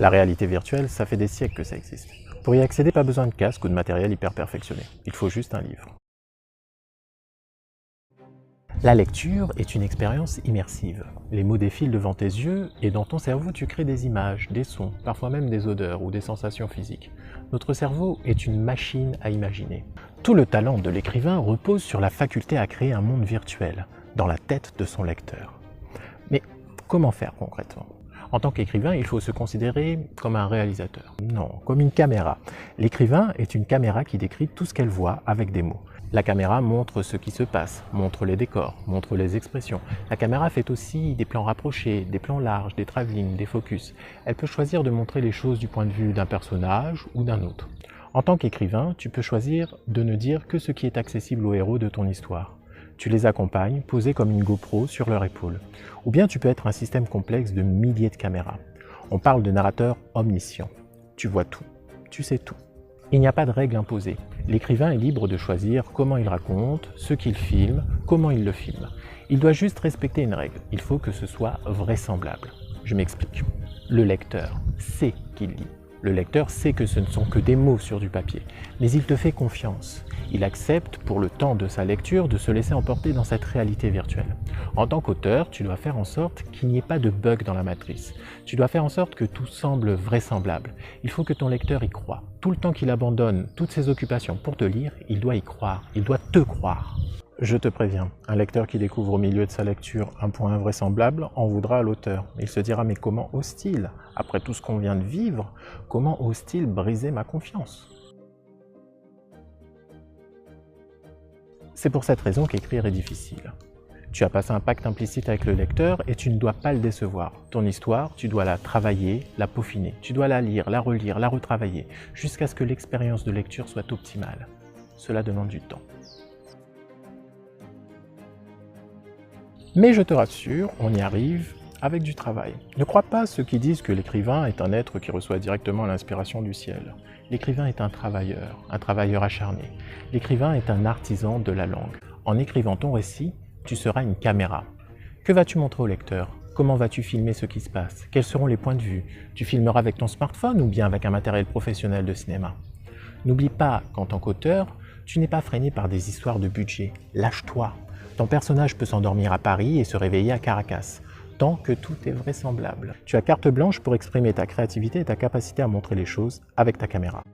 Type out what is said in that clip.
La réalité virtuelle, ça fait des siècles que ça existe. Pour y accéder, pas besoin de casque ou de matériel hyper perfectionné. Il faut juste un livre. La lecture est une expérience immersive. Les mots défilent devant tes yeux et dans ton cerveau tu crées des images, des sons, parfois même des odeurs ou des sensations physiques. Notre cerveau est une machine à imaginer. Tout le talent de l'écrivain repose sur la faculté à créer un monde virtuel, dans la tête de son lecteur. Mais comment faire concrètement ? En tant qu'écrivain, il faut se considérer comme un réalisateur. Non, comme une caméra. L'écrivain est une caméra qui décrit tout ce qu'elle voit avec des mots. La caméra montre ce qui se passe, montre les décors, montre les expressions. La caméra fait aussi des plans rapprochés, des plans larges, des travelling, des focus. Elle peut choisir de montrer les choses du point de vue d'un personnage ou d'un autre. En tant qu'écrivain, tu peux choisir de ne dire que ce qui est accessible aux héros de ton histoire. Tu les accompagnes, posés comme une GoPro sur leur épaule. Ou bien tu peux être un système complexe de milliers de caméras. On parle de narrateur omniscient. Tu vois tout, tu sais tout. Il n'y a pas de règle imposée. L'écrivain est libre de choisir comment il raconte, ce qu'il filme, comment il le filme. Il doit juste respecter une règle. Il faut que ce soit vraisemblable. Je m'explique. Le lecteur sait qu'il lit. Le lecteur sait que ce ne sont que des mots sur du papier, mais il te fait confiance. Il accepte, pour le temps de sa lecture, de se laisser emporter dans cette réalité virtuelle. En tant qu'auteur, tu dois faire en sorte qu'il n'y ait pas de bug dans la matrice. Tu dois faire en sorte que tout semble vraisemblable. Il faut que ton lecteur y croie. Tout le temps qu'il abandonne toutes ses occupations pour te lire, il doit y croire. Il doit te croire. Je te préviens, un lecteur qui découvre au milieu de sa lecture un point invraisemblable en voudra à l'auteur. Il se dira « mais comment ose-t-il, après tout ce qu'on vient de vivre, comment ose-t-il briser ma confiance ?» C'est pour cette raison qu'écrire est difficile. Tu as passé un pacte implicite avec le lecteur et tu ne dois pas le décevoir. Ton histoire, tu dois la travailler, la peaufiner. Tu dois la lire, la relire, la retravailler, jusqu'à ce que l'expérience de lecture soit optimale. Cela demande du temps. Mais je te rassure, on y arrive avec du travail. Ne crois pas ceux qui disent que l'écrivain est un être qui reçoit directement l'inspiration du ciel. L'écrivain est un travailleur acharné. L'écrivain est un artisan de la langue. En écrivant ton récit, tu seras une caméra. Que vas-tu montrer au lecteur ? Comment vas-tu filmer ce qui se passe ? Quels seront les points de vue ? Tu filmeras avec ton smartphone ou bien avec un matériel professionnel de cinéma ? N'oublie pas qu'en tant qu'auteur, tu n'es pas freiné par des histoires de budget. Lâche-toi. Ton personnage peut s'endormir à Paris et se réveiller à Caracas, tant que tout est vraisemblable. Tu as carte blanche pour exprimer ta créativité et ta capacité à montrer les choses avec ta caméra.